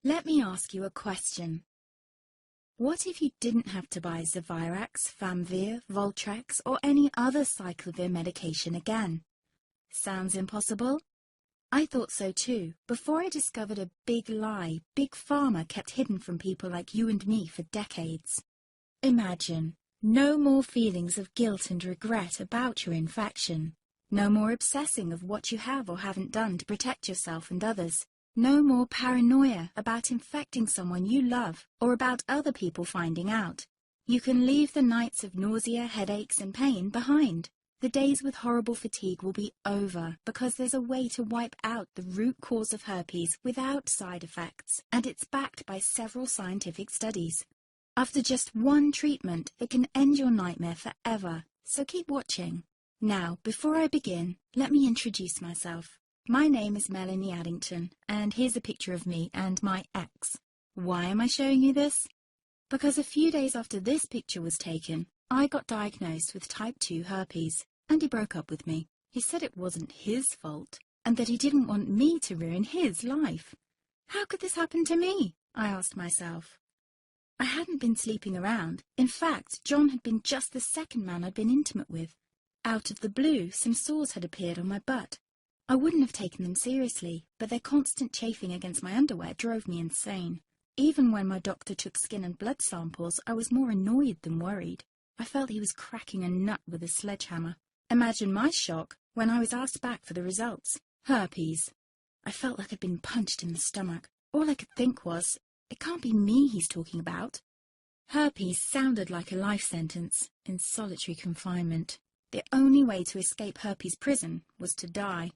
Let me ask you a question. What if you didn't have to buy Zevirax, Famvir, Voltrex, or any other cyclovir medication again? Sounds impossible? I thought so too, before I discovered a big lie Big Pharma kept hidden from people like you and me for decades. Imagine, no more feelings of guilt and regret about your infection. No more obsessing of what you have or haven't done to protect yourself and others. No more paranoia about infecting someone you love or about other people finding out. You can leave the nights of nausea, headaches and pain behind. The days with horrible fatigue will be over because there's a way to wipe out the root cause of herpes without side effects, and it's backed by several scientific studies. After just one treatment, it can end your nightmare forever, so keep watching. Now, before I begin, let me introduce myself. My name is Melanie Addington, and here's a picture of me and my ex. Why am I showing you this? Because a few days after this picture was taken, I got diagnosed with type 2 herpes, and he broke up with me. He said it wasn't his fault, and that he didn't want me to ruin his life. How could this happen to me? I asked myself. I hadn't been sleeping around. In fact, John had been just the second man I'd been intimate with. Out of the blue, some sores had appeared on my butt. I wouldn't have taken them seriously, but their constant chafing against my underwear drove me insane. Even when my doctor took skin and blood samples, I was more annoyed than worried. I felt he was cracking a nut with a sledgehammer. Imagine my shock when I was asked back for the results. Herpes. I felt like I'd been punched in the stomach. All I could think was, it can't be me he's talking about. Herpes sounded like a life sentence in solitary confinement. The only way to escape herpes prison was to die.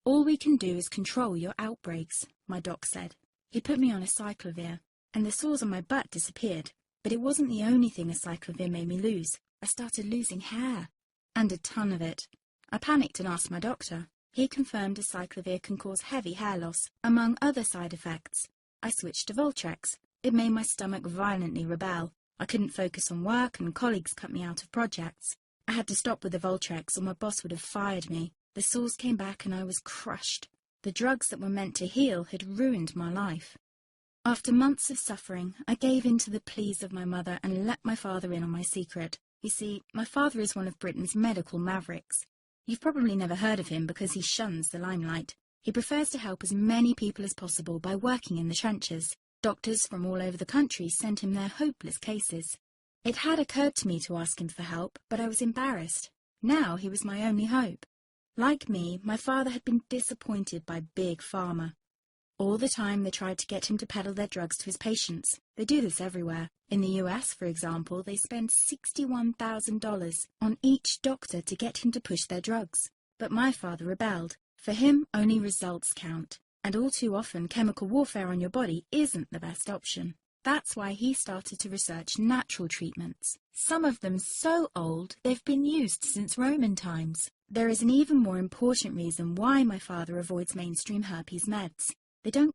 All we can do is control your outbreaks, my doc said. He put me on a cyclovir, and the sores on my butt disappeared. But it wasn't the only thing a cyclovir made me lose. I started losing hair, and a ton of it. I panicked and asked my doctor. He confirmed a cyclovir can cause heavy hair loss, among other side effects. I switched to Voltrex. It made my stomach violently rebel. I couldn't focus on work, and colleagues cut me out of projects. I had to stop with the Voltrex, or my boss would have fired me. The sores came back and I was crushed. The drugs that were meant to heal had ruined my life. After months of suffering, I gave in to the pleas of my mother and let my father in on my secret. You see, my father is one of Britain's medical mavericks. You've probably never heard of him because he shuns the limelight. He prefers to help as many people as possible by working in the trenches. Doctors from all over the country sent him their hopeless cases. It had occurred to me to ask him for help, but I was embarrassed. Now he was my only hope. Like me, my father had been disappointed by Big Pharma. All the time they tried to get him to peddle their drugs to his patients. They do this everywhere. In the US, for example, they spend $61,000 on each doctor to get him to push their drugs. But my father rebelled. For him, only results count. And all too often, chemical warfare on your body isn't the best option. That's why he started to research natural treatments. Some of them so old, they've been used since Roman times. There is an even more important reason why my father avoids mainstream herpes meds. They don't